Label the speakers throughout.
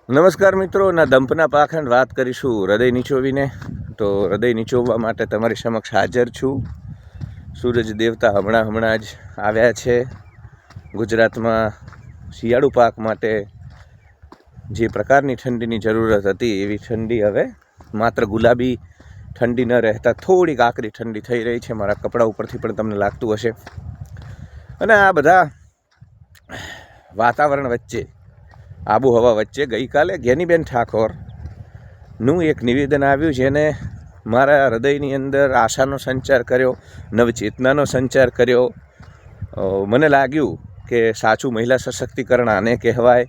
Speaker 1: નમસ્કાર મિત્રો, ના દંપના પાખંડ વાત કરીશું હૃદય નીચોવીને. તો હૃદય નીચોવવા માટે તમારી સમક્ષ હાજર છું. સૂરજ દેવતા હમણાં જ આવ્યા છે. ગુજરાતમાં શિયાળુ પાક માટે જે પ્રકારની ઠંડીની જરૂરત હતી એવી ઠંડી હવે માત્ર ગુલાબી ઠંડી ન રહેતા થોડીક આકરી ઠંડી થઈ રહી છે. મારા કપડા ઉપરથી પણ તમને લાગતું હશે. અને આ બધા વાતાવરણ વચ્ચે, આબોહવા વચ્ચે ગઈકાલે જ્ઞાનીબેન ઠાકોરનું એક નિવેદન આવ્યું, જેને મારા હૃદયની અંદર આશાનો સંચાર કર્યો, નવચેતનાનો સંચાર કર્યો. મને લાગ્યું કે સાચું મહિલા સશક્તિકરણ આને કહેવાય.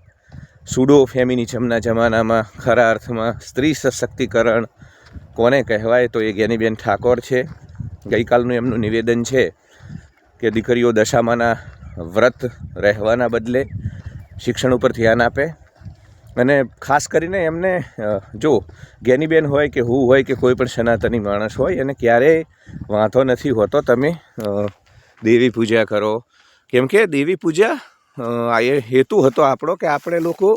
Speaker 1: સુડો ફેમિનિઝમના જમાનામાં ખરા અર્થમાં સ્ત્રી સશક્તિકરણ કોને કહેવાય તો એ જ્ઞાનીબેન ઠાકોર છે. ગઈકાલનું એમનું નિવેદન છે કે દીકરીઓ દશામાના વ્રત રહેવાના બદલે શિક્ષણ ઉપર ધ્યાન આપે. અને ખાસ કરીને એમને જો જ્ઞાનીબેન હોય કે હું હોય કે કોઈ પણ સનાતની માણસ હોય, એને ક્યારેય વાંધો નથી હોતો તમે દેવી પૂજા કરો. કેમ કે દેવી પૂજા એ હેતુ હતો આપણો કે આપણે લોકો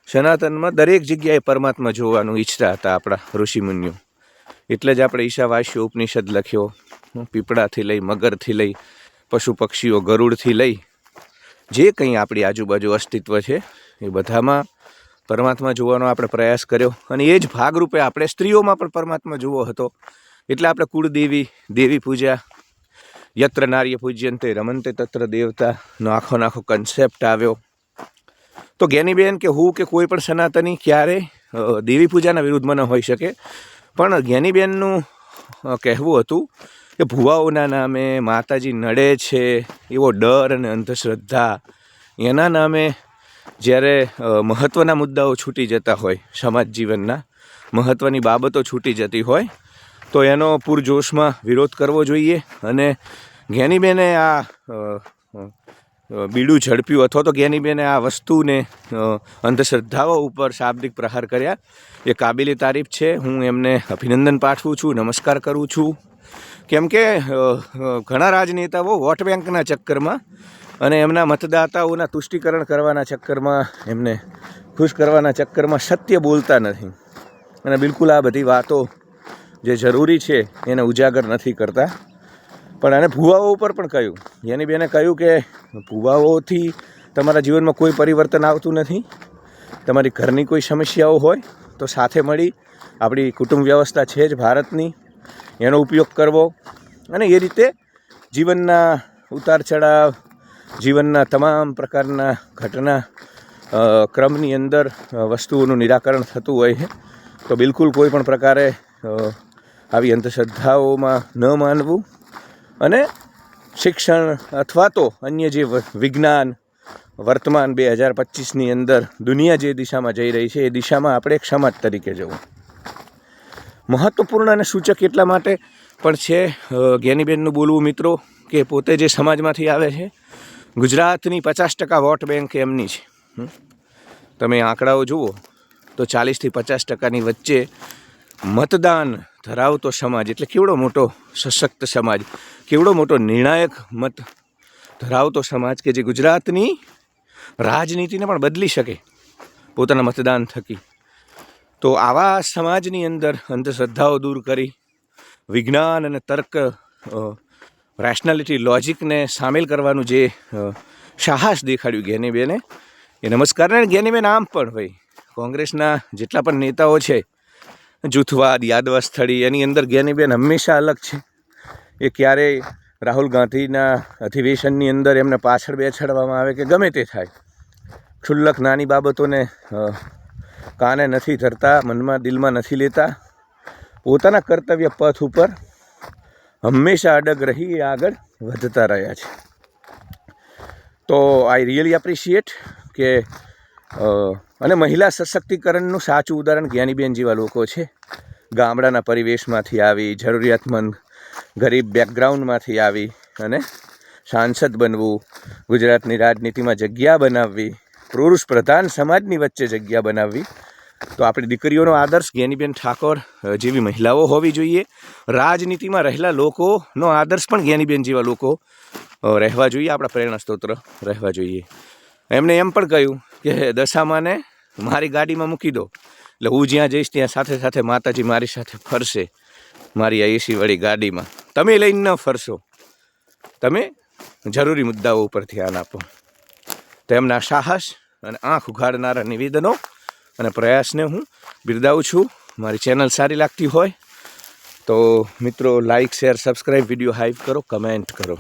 Speaker 1: સનાતનમાં દરેક જગ્યાએ પરમાત્મા જોવાનું ઈચ્છતા હતા, આપણા ઋષિમુનિઓ. એટલે જ આપણે ઈશાવાસ્ય ઉપનિષદ લખ્યો. પીપળાથી લઈ, મગરથી લઈ, પશુ પક્ષીઓ, ગરુડથી લઈ, જે કંઈ આપણી આજુબાજુ અસ્તિત્વ છે એ બધામાં પરમાત્મા જોવાનો આપણે પ્રયાસ કર્યો. અને એ જ ભાગરૂપે આપણે સ્ત્રીઓમાં પણ પરમાત્મા જોવો હતો. એટલે આપણે કુળદેવી, દેવી પૂજા, યત્ર નાર્ય પૂજ્યંતે રમંતે તત્ર દેવતાનો આખો કન્સેપ્ટ આવ્યો. તો જ્ઞાનીબેન કે હું કે કોઈ પણ સનાતની ક્યારેય દેવી પૂજાના વિરુદ્ધમાં ન હોઈ શકે. પણ જ્ઞાનીબેનનું કહેવું હતું કે ભુવાઓના નામે માતાજી નડે છે એવો ડર અને અંધશ્રદ્ધા, એના નામે જ્યારે મહત્ત્વના મુદ્દાઓ છૂટી જતા હોય, સમાજ જીવનના મહત્ત્વની બાબતો છૂટી જતી હોય, તો એનો પૂરજોશમાં વિરોધ કરવો જોઈએ. અને જ્ઞાનીબેને આ બીડું ઝડપ્યું, અથવા તો જ્ઞાનીબેને આ વસ્તુને અંધશ્રદ્ધાઓ ઉપર શાબ્દિક પ્રહાર કર્યા. એ કાબિલે તારીફ છે. હું એમને અભિનંદન પાઠવું છું, નમસ્કાર કરું છું. કેમ કે ઘણા રાજનેતાઓ વોટ બેંકના ચક્કરમાં અને એમના મતદાતાઓના તુષ્ટિકરણ કરવાના ચક્કરમાં, એમને ખુશ કરવાના ચક્કરમાં સત્ય બોલતા નથી. અને બિલકુલ આ બધી વાતો જે જરૂરી છે એને ઉજાગર નથી કરતા. પણ આને ભુવાઓ ઉપર પણ કહ્યું, જ્ઞાનીબેને કહ્યું કે ભુવાઓથી તમારા જીવનમાં કોઈ પરિવર્તન આવતું નથી. તમારી ઘરની કોઈ સમસ્યાઓ હોય તો સાથે મળી, આપણી કુટુંબ વ્યવસ્થા છે જ ભારતની, એનો ઉપયોગ કરવો. અને એ રીતે જીવનના ઉતાર ચઢાવ, જીવનના તમામ પ્રકારના ઘટના ક્રમની અંદર વસ્તુઓનું નિરાકરણ થતું હોય છે. તો બિલકુલ કોઈ પણ પ્રકારે આવી અંધશ્રદ્ધાઓમાં ન માનવું. અને શિક્ષણ અથવા તો અન્ય જે વિજ્ઞાન, વર્તમાન 2025ની અંદર દુનિયા જે દિશામાં જઈ રહી છે એ દિશામાં આપણે એક સમાજ તરીકે જવું મહત્ત્વપૂર્ણ અને સૂચક એટલા માટે પણ છે. જ્ઞાનીબેનનું બોલવું મિત્રો કે પોતે જે સમાજમાંથી આવે છે, ગુજરાતની 50% વોટ બેંક એમની છે. તમે આંકડાઓ જુઓ તો 40થી 50%ની વચ્ચે મતદાન ધરાવતો સમાજ, એટલે કેવડો મોટો સશક્ત સમાજ, કેવડો મોટો નિર્ણાયક મત ધરાવતો સમાજ કે જે ગુજરાતની રાજનીતિને પણ બદલી શકે પોતાના મતદાન થકી. તો આવા સમાજની અંદર અંધશ્રદ્ધાઓ દૂર કરી, વિજ્ઞાન અને તર્ક, રેશનાલિટી, લોજિકને સામેલ કરવાનું જે સાહસ દેખાડ્યું જ્ઞાનીબેને, એ નમસ્કાર. અને જ્ઞાનીબેન આમ પણ ભાઈ કોંગ્રેસના જેટલા પણ નેતાઓ છે, જૂથવાદ, યાદવ સ્થળી, એની અંદર જ્ઞાનીબેન હંમેશા અલગ છે. એ ક્યારેય રાહુલ ગાંધીના અધિવેશનની અંદર એમને પાછળ બેસાડવામાં આવે કે ગમે તે થાય, ક્ષુલ્લક નાની બાબતોને કાને નથી ધરતા, મનમાં દિલમાં નથી લેતા. પોતાના કર્તવ્ય પથ ઉપર હંમેશા અડગ રહી એ આગળ વધતા રહ્યા છે. તો આઈ રિયલી એપ્રિશિએટ કે અને મહિલા સશક્તિકરણનું સાચું ઉદાહરણ જ્ઞાનીબેન જેવા લોકો છે. ગામડાના પરિવેશમાંથી આવી, જરૂરિયાતમંદ ગરીબ બેકગ્રાઉન્ડમાંથી આવી અને સાંસદ બનવું, ગુજરાતની રાજનીતિમાં જગ્યા બનાવવી, પુરુષ પ્રધાન સમાજની વચ્ચે જગ્યા બનાવવી. તો આપણી દીકરીઓનો આદર્શ જ્ઞાનીબેન ઠાકોર જેવી મહિલાઓ હોવી જોઈએ. રાજનીતિમાં રહેલા લોકોનો આદર્શ પણ જ્ઞાનીબેન જેવા લોકો રહેવા જોઈએ, આપણા પ્રેરણા સ્ત્રોત રહેવા જોઈએ. એમણે એમ પણ કહ્યું કે દશામાને મારી ગાડીમાં મૂકી દો એટલે હું જ્યાં જઈશ ત્યાં સાથે સાથે માતાજી મારી સાથે ફરશે મારી આ એસી વાળી ગાડીમાં. તમે લઈને ન ફરશો, તમે જરૂરી મુદ્દાઓ ઉપર ધ્યાન આપો. તેમના સાહસ અને આંખ ઉઘાડનારા નિવેદનો અને પ્રયાસને હું બિરદાવું છું. મારી ચેનલ સારી લાગતી હોય તો મિત્રો like share subscribe, video hype કરો, કમેન્ટ કરો.